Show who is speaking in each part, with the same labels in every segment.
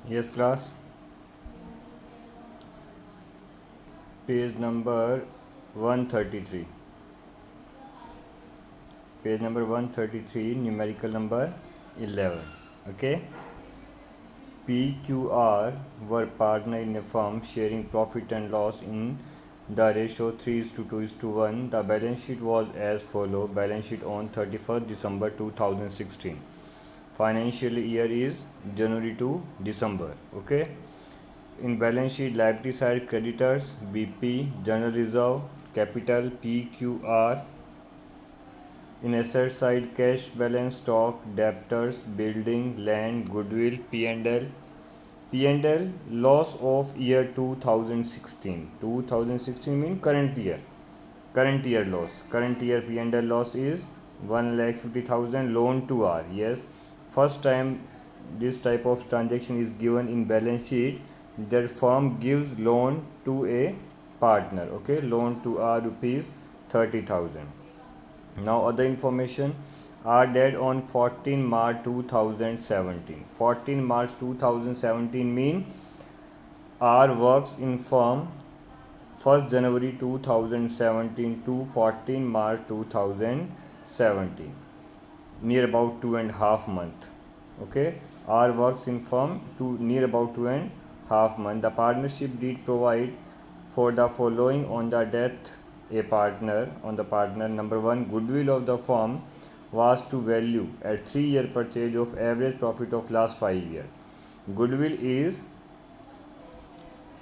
Speaker 1: Yes, class. Page number 133. Page number 133, numerical number 11. Okay. PQR were partner in a firm sharing profit and loss in the ratio 3 is to 2 is to 1. The balance sheet was as follow. Balance sheet on 31st December 2016. Financial year is January to December. Okay. In balance sheet, liability side creditors BP, general reserve, capital PQR. In asset side, cash balance, stock, debtors, building, land, goodwill, P&L. P&L loss of year 2016. 2016 means current year. Current year loss. Current year P&L loss is 1,50,000 loan to R. Yes, first time this type of transaction is given in balance sheet. That firm gives loan to a partner. Okay, loan to R rupees 30,000. Now other information are dead on 14 March 2017. 14 March 2017 mean R works in firm 1st January 2017 to 14 March 2017, near about 2.5 months. Okay, R works in firm to near about 2.5 months. The partnership deed provide for the following on the death a partner on the partner. Number one, goodwill of the firm was to value at 3-year purchase of average profit of last 5 years. Goodwill is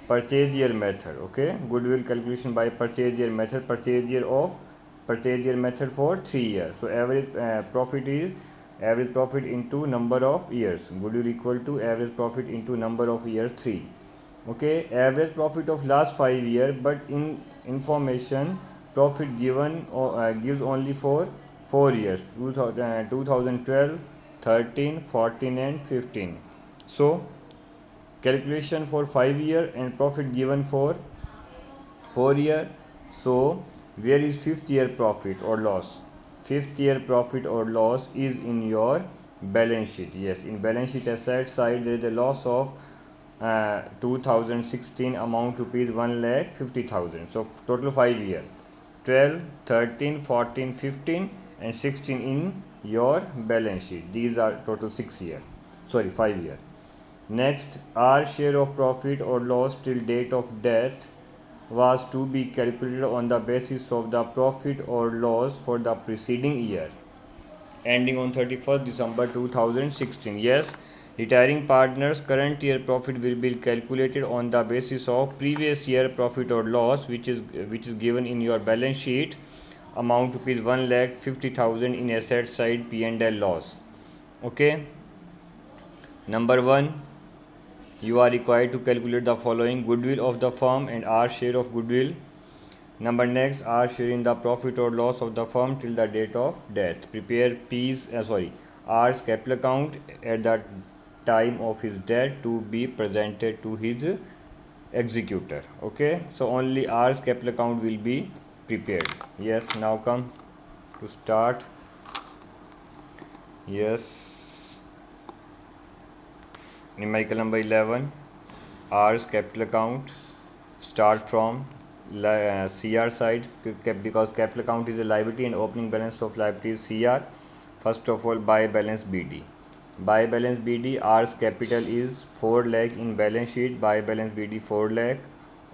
Speaker 1: purchase year method. Okay, goodwill calculation by purchase year method. Purchase year method for 3 years. So average profit is average profit into number of years. Goodwill equal to average profit into number of years 3. Okay, average profit of last 5 years, but in information profit given gives only for 4 years, 2012, 13, 14 and 15. So calculation for 5 year and profit given for 4 year. So where is fifth year profit or loss? Fifth year profit or loss is in your balance sheet. Yes, in balance sheet asset side there is a loss of 2016 amount rupees 1,50,000. So total 5 year, 12, 13, 14, 15 and 16 in your balance sheet. These are total 6 year, sorry 5 year. Next, our share of profit or loss till date of death was to be calculated on the basis of the profit or loss for the preceding year ending on 31st December 2016. Yes, retiring partners current year profit will be calculated on the basis of previous year profit or loss which is given in your balance sheet amount rupees 1,50,000 in asset side P&L loss. Okay, number 1, you are required to calculate the following: goodwill of the firm and R share of goodwill. Number next, R share in the profit or loss of the firm till the date of death. Prepare R's capital account at the time of his death to be presented to his executor. Okay, so only R's capital account will be prepared. Yes, now come to start. Yes, numerical number 11, R's capital account. Start from CR side because capital account is a liability and opening balance of liability is CR. First of all, buy balance BD. Buy balance BD, R's capital is 4 lakh in balance sheet. Buy balance BD 4 lakh.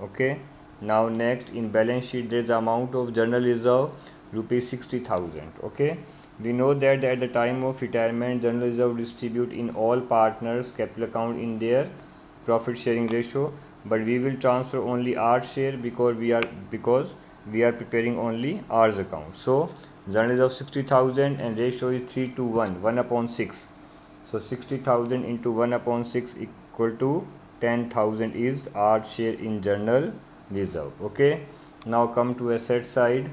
Speaker 1: Okay. Now next, in balance sheet there is amount of general reserve rupees 60,000. Okay. We know that at the time of retirement general reserve distribute in all partners capital account in their profit sharing ratio, but we will transfer only R share because we are preparing only R's account. So general reserve 60,000 and ratio is 3 to 1, 1 upon 6. So 60,000 into 1 upon 6 equal to 10,000 is R share in general reserve. Okay, now come to asset side.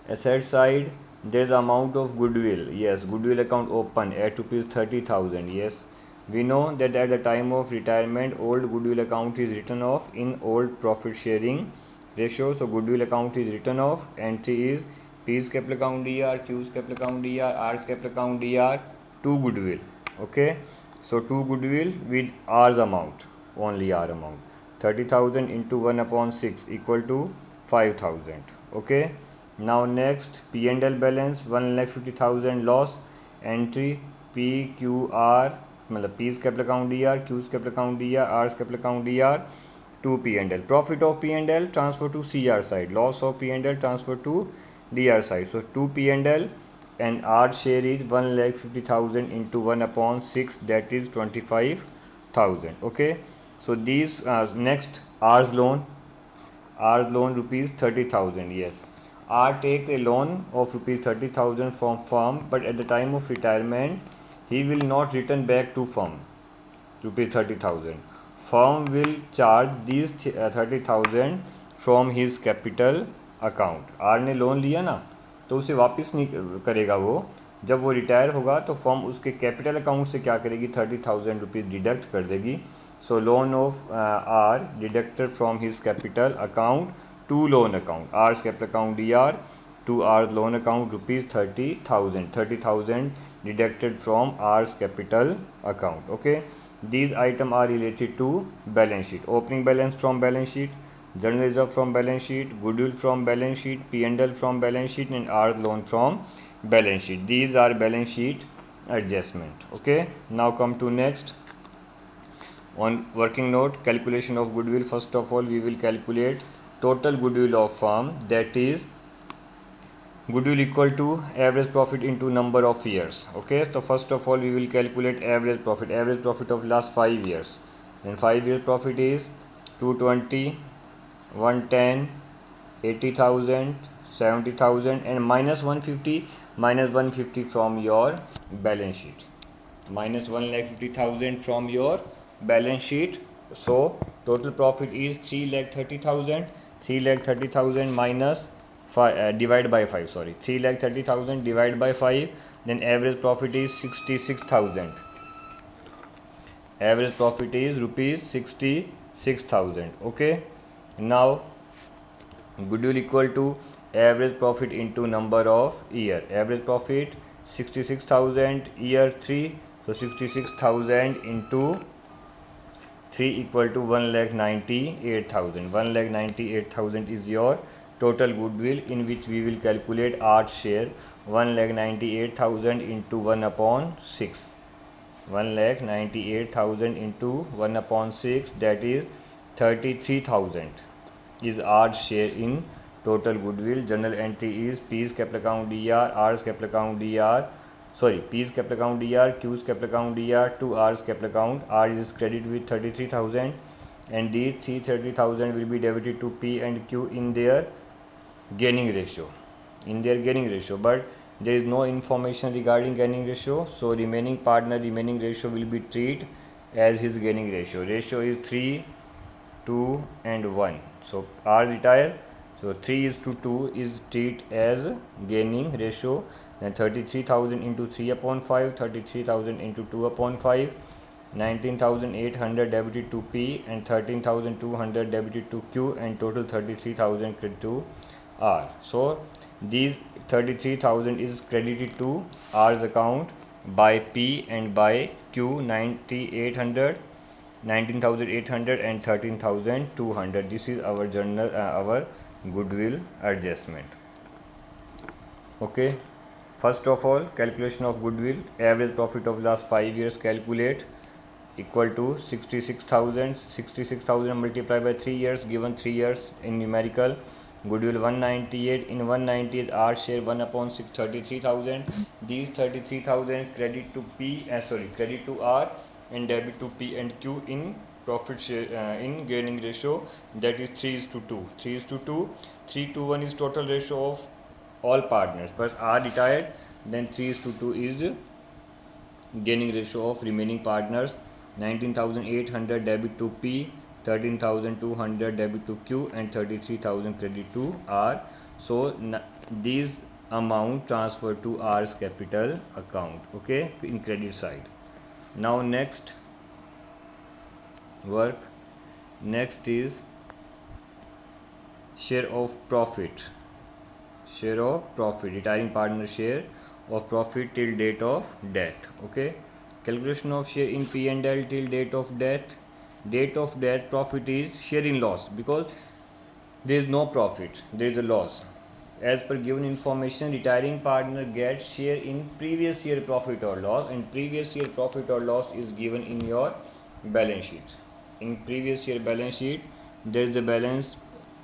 Speaker 1: Asset side there is amount of goodwill. Yes, goodwill account open at rupees 30,000. Yes, we know that at the time of retirement old goodwill account is written off in old profit sharing ratio. So goodwill account is written off. Entry is P's capital account DR, Q's capital account DR, R's capital account DR to goodwill. Okay, So 2 goodwill with R's amount, only R amount. 30,000 into 1 upon 6 equal to 5,000. Okay. Now next P&L balance 1,50,000 loss entry PQR, मतलब P's capital account DR, Q's capital account DR, R's capital account DR to P&L. Profit of P&L transfer to CR side. Loss of P&L transfer to DR side. So to P&L and R share is 1,50,000 into 1 upon 6, that is 25,000. Okay. So these next R's loan rupees 30,000. Yes, R takes a loan of rupees 30,000 from firm, but at the time of retirement he will not return back to firm rupees 30,000. Firm will charge these 30,000 from his capital account. R ने loan लिया ना, तो उसे वापस नहीं करेगा वो। जब वो रिटायर होगा तो फर्म उसके कैपिटल अकाउंट से क्या करेगी, 30,000 रुपीज़ डिडक्ट कर देगी। So loan of are deducted from his capital account to loan account, ours capital account D R to our loan account rupees 30,000 deducted from ours capital account. Okay, these items are related to balance sheet. Opening balance from balance sheet, general reserve from balance sheet, goodwill from balance sheet, P&L from balance sheet, and our loan from balance sheet. These are balance sheet adjustment. Okay, now come to next on working note, calculation of goodwill. First of all, we will calculate total goodwill of firm, that is goodwill equal to average profit into number of years. Okay, so first of all we will calculate average profit of last 5 years. Then 5 years profit is 220, 110, 80,000, 70,000, and minus 150 from your balance sheet, minus 1,50,000 from your balance sheet. So total profit is 3,30,000 minus 5 divided by 5, sorry, 3,30,000 divided by 5. Then average profit is 66,000. Average profit is rupees 66,000. Okay, now goodwill equal to average profit into number of year. Average profit 66,000 year 3, so 66,000 into 3 equal to 1,98,000. 1,98,000 is your total goodwill, in which we will calculate Art's share. 1,98,000 into 1 upon 6. 1,98,000 into 1 upon 6, that is 33,000 is Art's share in total goodwill. Journal entry is P's capital account DR, R's capital account DR, P's capital account DR, Q's capital account DR to R's capital account. R is credited with 33,000, and these 30,000 will be debited to P and Q in their gaining ratio. But there is no information regarding gaining ratio, so remaining partner remaining ratio will be treated as his gaining ratio. Ratio is 3, 2 and 1. So R retire, so 3:2 is treated as gaining ratio. Then 33,000 into 3 upon 5, 33,000 into 2 upon 5, 19,800 debited to P and 13,200 debited to Q, and total 33,000 credited to R. So these 33,000 is credited to R's account by P and by Q, 19,800 and 13,200. This is our our goodwill adjustment. Okay, first of all, calculation of goodwill. Average profit of last 5 years calculate, equal to 66,000. 66,000 multiplied by 3 years, given 3 years in numerical. Goodwill 198. In 198, R share 1 upon 6, 33,000. These 33,000 credit to credit to R and debit to P and Q in profit share in gaining ratio, that is 3:2. 3:2. 3:1 is total ratio of all partners, but R retired, then 3:2 is gaining ratio of remaining partners. 19,800 debit to P, 13,200 debit to Q, and 33,000 credit to R. So these amount transfer to R's capital account, okay, in credit side. Now next is share of profit, retiring partner share of profit till date of death. Okay, Calculation of share in P&L till date of death. Date of death profit is share in loss because there is no profit, there is a loss. As per given information, retiring partner gets share in previous year profit or loss, and previous year profit or loss is given in your balance sheet. In previous year balance sheet, there is a balance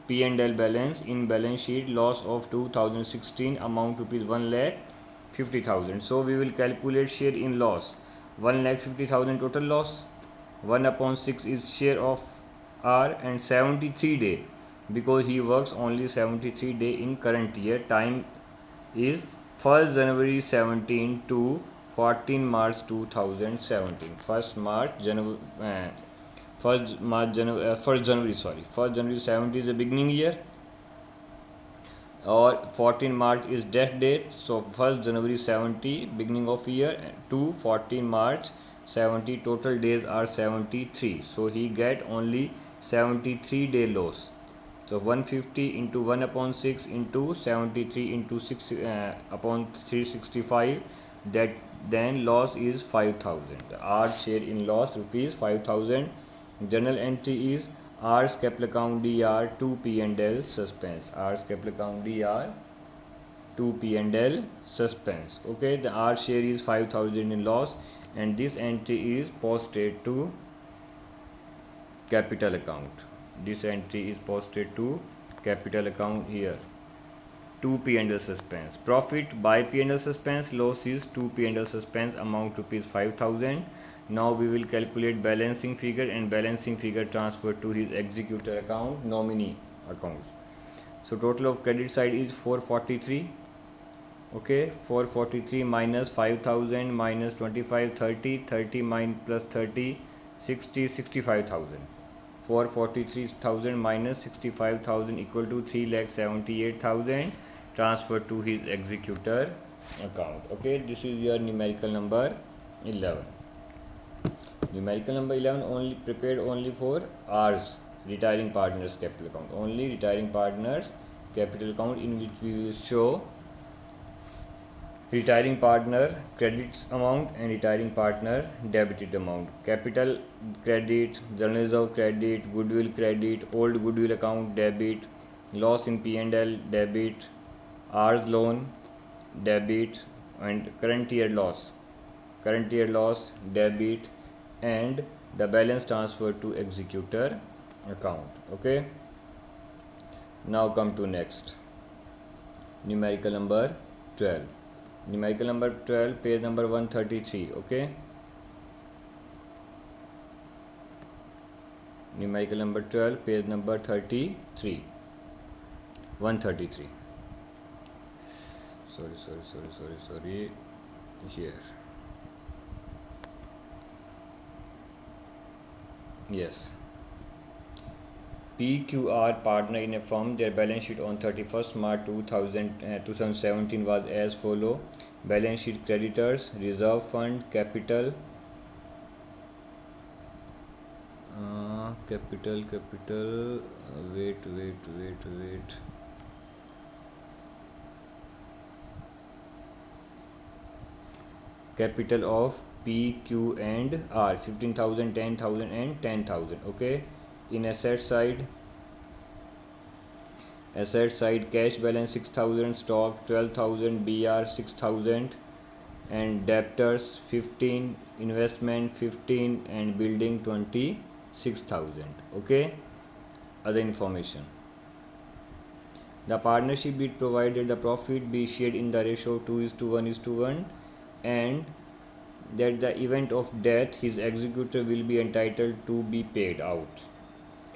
Speaker 1: P&L balance. In balance sheet, loss of 2016 amount rupees 1,50,000. So we will calculate share in loss. 1,50,000 total loss. 1 upon 6 is share of R, and 73 day because he works only 73 day in current year. Time is 1st January 17 to 14 March 2017. 1st March January 1st January 17 is the beginning year, or 14 March is death date. So 1st January 70 beginning of year to 14 March 70 total days are 73. So he get only 73 day loss. So 150 into 1 upon 6 into 73 into 6 upon 365, that then loss is 5,000. Our share in loss rupees 5,000. Journal entry is R's capital account DR 2 P&L suspense. R's capital account DR 2 P&L suspense. Okay, the R share is 5,000 in loss, and this entry is posted to capital account. This entry is posted to capital account here. 2 P&L suspense. Profit by P&L suspense, loss is 2 P&L suspense, amount rupees 5,000. Now we will calculate balancing figure, and balancing figure transferred to his executor account, nominee accounts. So total of credit side is 443. Okay, 443 minus 5,000 minus 25, 30, 30 minus plus 30, 60, 65,000. 443,000 minus 65,000 equal to 3,78,000 transferred to his executor account. Okay, this is your numerical number 11. Numerical number 11 only prepared only for R's retiring partners capital account. Only retiring partners capital account, in which we will show retiring partner credits amount and retiring partner debited amount. Capital credit, general reserve credit, goodwill credit, old goodwill account debit, loss in P&L debit, R's loan debit, and current year loss debit, and the balance transferred to executor account. Okay, now come to next, numerical number 12. Numerical number 12, page number 133. Okay, numerical number 12, page number 33, 133. Sorry, here. Yes. PQR partner in a firm, their balance sheet on 31st March 2017 was as follow. Balance sheet creditors, reserve fund, capital, wait. Capital of P, Q and R, 15,000, 10,000 and 10,000. Okay, in asset side cash balance 6,000, stock 12,000, BR 6,000, and debtors 15, investment 15, and building 26,000. Okay, other information. The partnership be provided the profit be shared in the ratio 2:1:1, and that the event of death his executor will be entitled to be paid out.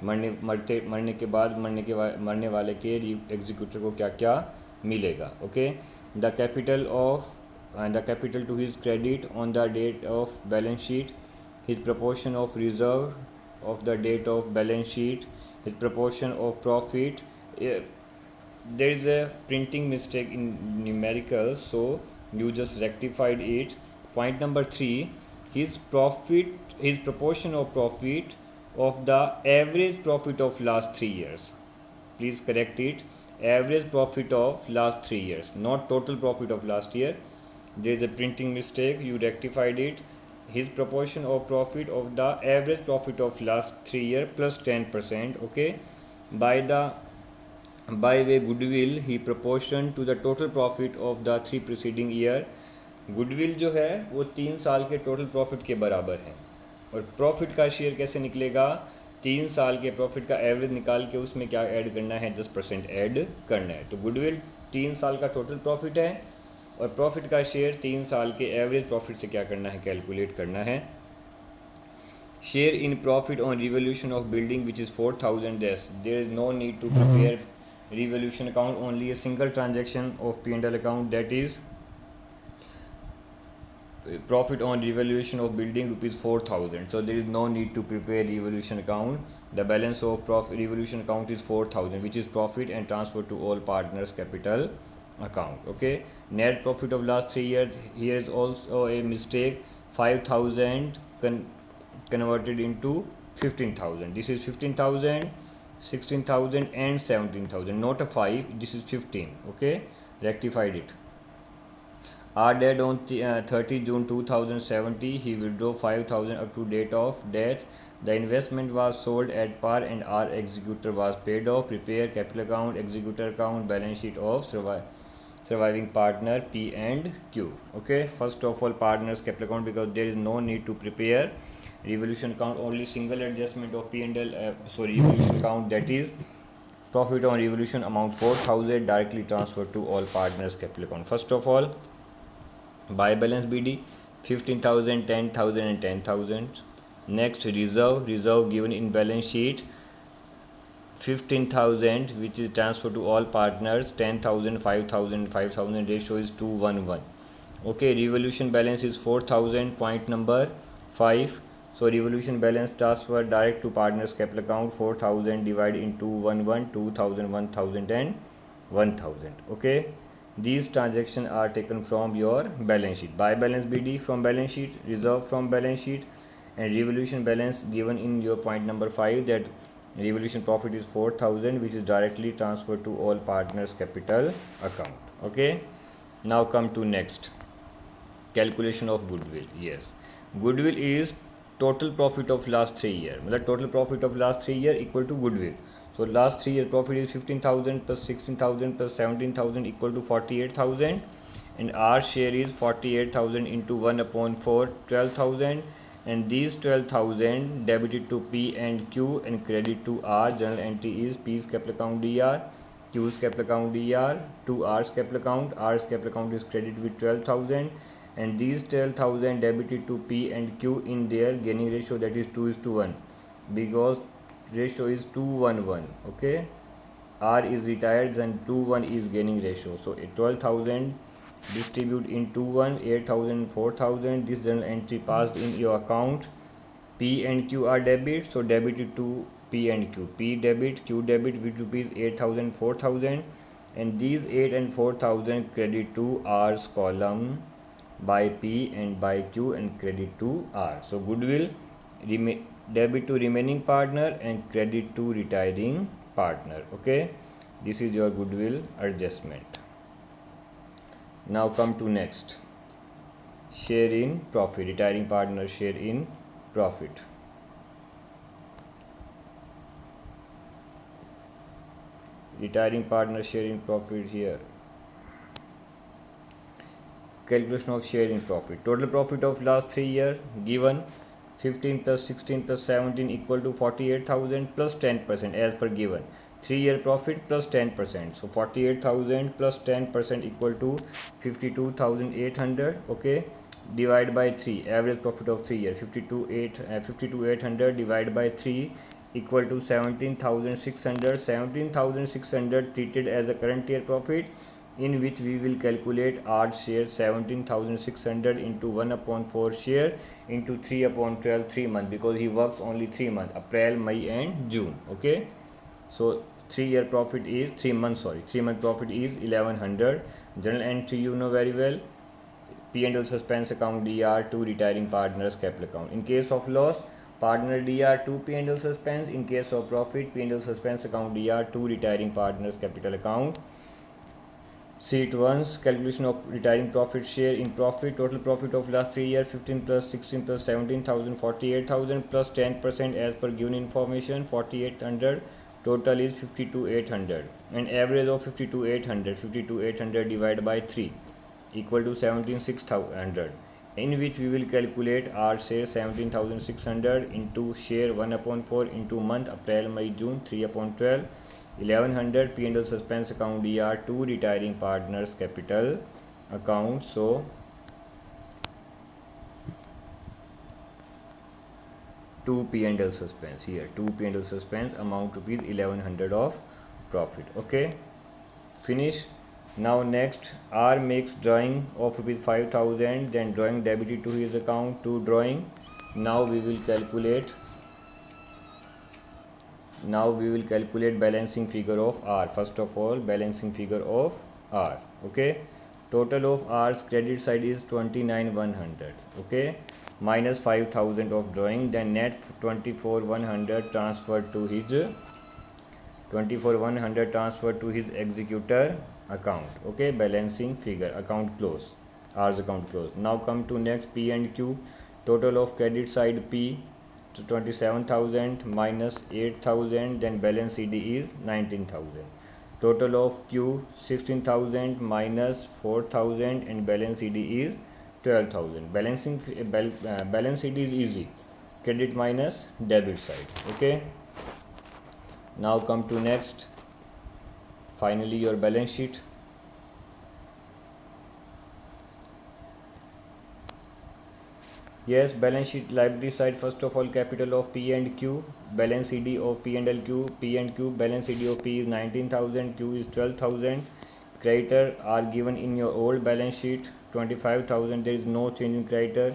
Speaker 1: मरने के बाद मरने वाले के executor को क्या क्या मिलेगा. Okay, the capital to his credit on the date of balance sheet, his proportion of reserve of the date of balance sheet, his proportion of profit. There is a printing mistake in numerical, so you just rectified it. Point number 3, his proportion of profit of the average profit of last 3 years. Please correct it. Average profit of last 3 years, not total profit of last year. There is a printing mistake, you rectified it. his proportion of profit of the average profit of last 3 year plus 10%. Okay, by the by way goodwill he proportion to the total profit of the 3 preceding year. Goodwill जो है वो 3 साल के total profit के बराबर है, और profit का शेयर कैसे निकलेगा, 3 साल के प्रॉफिट का एवरेज निकाल के उसमें क्या ऐड करना है, 10% ऐड करना है। तो गुडविल 3 साल का टोटल प्रॉफिट है और प्रॉफिट का शेयर 3 साल के एवरेज प्रॉफिट से क्या करना है, कैलकुलेट करना है। Share in profit on revaluation of building which is 4000 डेस, there is no need to prepare revaluation account, only a single transaction of P&L account, that is profit on revaluation of building rupees 4000. So there is no need to prepare revaluation account. The balance of profit revaluation account is 4000, which is profit and transfer to all partners capital account. Okay, net profit of last 3 years, here is also a mistake, 5000 converted into 15000. This is 15000, 16,000 and 17,000, not a 5, this is 15. Okay, rectified it. Our dad on 30 June 2070, he withdrew 5,000 up to date of death. The investment was sold at par and our executor was paid off. Prepare capital account, executor account, balance sheet of surviving partner P and Q. Okay, first of all partners capital account, because there is no need to prepare revaluation account, only single adjustment of P&L revaluation account, that is profit on revaluation amount 4000 directly transferred to all partners capital account. First of all, buy balance BD 15,000, 10,000 and 10,000. Next, reserve given in balance sheet 15,000, which is transferred to all partners, 10,000, 5,000, 5,000, ratio is 2:1:1. Okay, revaluation balance is 4,000, point number 5. So revaluation balance transfer direct to partners capital account, 4000 divided into 1:1, 2000, 1000 and 1000. Okay, these transactions are taken from your balance sheet. Buy balance BD from balance sheet, reserve from balance sheet, and revaluation balance given in your point number 5, that revaluation profit is 4000, which is directly transferred to all partners capital account. Okay, now come to next, calculation of goodwill. Yes, goodwill is total profit of last 3 year, मतलब total profit of last 3 year equal to goodwill. So last 3 year profit is 15,000 plus 16,000 plus 17,000 equal to 48,000, and our share is 48,000 into 1/4, 12,000, and these 12,000 debited to P and Q and credit to R. General entry is P's capital account DR, Q's capital account DR, to R's capital account. R's capital account is credited with 12,000, and these 12,000 debited to P and Q in their gaining ratio, that is 2:1, because ratio is 2:1:1. Okay, R is retired and 2:1 is gaining ratio. So 12,000 distribute in 2:1, 8,000, 4,000. This journal entry passed in your account. P and Q are debit, so debited to P and Q. P debit, Q debit with rupees 8,000, 4,000, and these 8 and 4,000 credit to R's column by P and by Q and credit to R. So goodwill debit to remaining partner and credit to retiring partner. Okay, this is your goodwill adjustment. Now come to next, share in profit, retiring partner share in profit. Retiring partner share in profit here. Calculation of share in profit. Total profit of last 3 year given 15 plus 16 plus 17 equal to 48,000 plus 10% as per given. 3 year profit plus 10%. So 48,000 plus 10% equal to 52,800. Okay, divide by 3. Average profit of 3 year 52,800 divided by 3 equal to 17,600. 17,600 treated as a current year profit, in which we will calculate our share 17,600 into 1/4 share into 3/12, 3 months, because he works only 3 months, April, May and June. Okay, so 3 year profit is 3 months, 3 month profit is 1100. Journal entry you know very well, P&L suspense account DR to retiring partners capital account. In case of loss, partner DR to P&L suspense. In case of profit, P&L suspense account DR to retiring partners capital account. Sheet 1, calculation of retiring profit share in profit. Total profit of last 3 years 15 plus 16 plus 17,000 48,000 plus 10% as per given information 4800. Total is 52,800 and average of 52,800 divided by 3 equal to 17,600, in which we will calculate our share 17,600 into share 1 upon 4 into month April, May, June 3 upon 12 1100 P&L suspense account DR 2 retiring partners capital account. So 2 P&L suspense here, 2 P&L suspense amount rupees 1100 of profit. Okay, finish. Now next, R makes drawing of rupees 5,000, then drawing debited to his account to drawing. Now we will calculate balancing figure of R. First of all, balancing figure of R. Okay, total of R's credit side is 29,100. Okay, minus 5,000 of drawing, then net 24,100 transferred to his executor account. Okay, balancing figure, account close, R's account close. Now come to next, P and Q. Total of credit side P to 27,000 minus 8,000, then balance CD is 19,000. Total of Q 16,000 minus 4,000 and balance CD is 12,000. Balance CD is easy, credit minus debit side. Okay, now come to next, finally your balance sheet. Yes, balance sheet liability side, first of all capital of P and Q, balance CD of P and L Q, P and Q, balance CD of P is 19,000, Q is 12,000. Creditor are given in your old balance sheet 25,000, there is no change in creditor.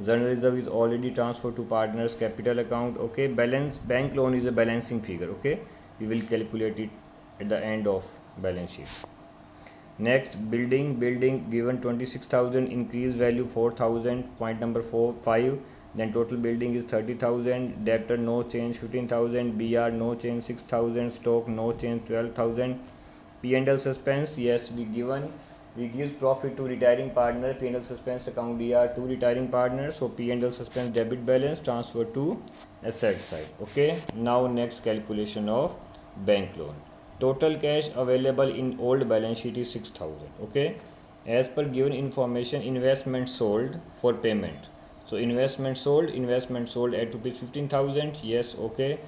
Speaker 1: General reserve is already transferred to partners capital account. Okay, balance bank loan is a balancing figure. Okay, we will calculate it at the end of balance sheet. Next, building given 26,000, increase value 4,000, point number 5. Then total building is 30,000, debtor no change 15,000, BR no change 6,000, stock no change 12,000. P&L suspense, yes, we give profit to retiring partner, P&L suspense account DR to retiring partner. So P&L suspense debit balance transfer to asset side. Okay, now next, calculation of bank loan. Total cash available in old balance sheet is 6,000. Okay, as per given information, investment sold for payment. So investment sold at rupees 15,000. Yes, okay,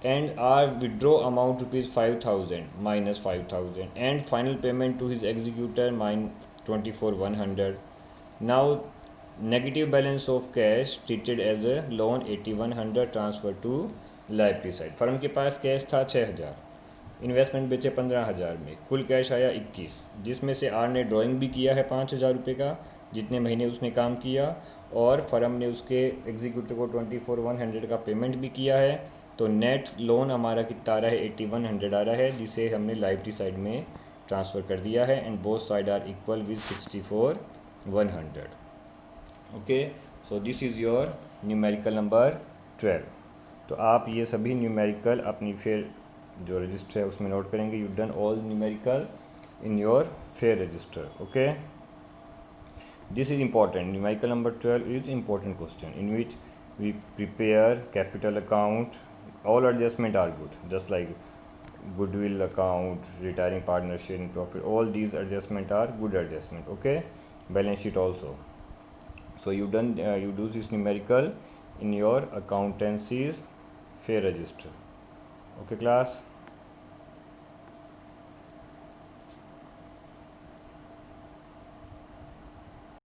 Speaker 1: and our withdraw amount rupees 5,000 minus 5,000 and final payment to his executor minus 24,100. Now negative balance of cash treated as a loan 8,100 transfer to liability side. Firm के पास cash था 6,000, investment बेचे 15,000 में, कुल cash आया 21, जिसमें से are ने drawing भी किया है 5,000 रुपये का, जितने महीने उसने काम किया, और फर्म ने उसके एग्जीक्यूटिव को 24,100 का पेमेंट भी किया है. तो नेट लोन हमारा कितना आ रहा है 8,100 आ रहा है, जिसे हमने लाइबिलिटी साइड में ट्रांसफ़र कर दिया है and both side are equal with 64,100. Okay, so this is your numerical number 12. तो आप ये सभी न्यूमेरिकल अपनी फिर जो रजिस्टर है उसमें नोट करेंगे. You done all numerical in your fair register. Okay, this is important. Numerical number 12 is important question in which we prepare capital account. All adjustment are good, just like goodwill account, retiring partner sharing profit, all these adjustment are good adjustment. Okay, balance sheet also. So you do this numerical in your accountancy's fair register. Okay class.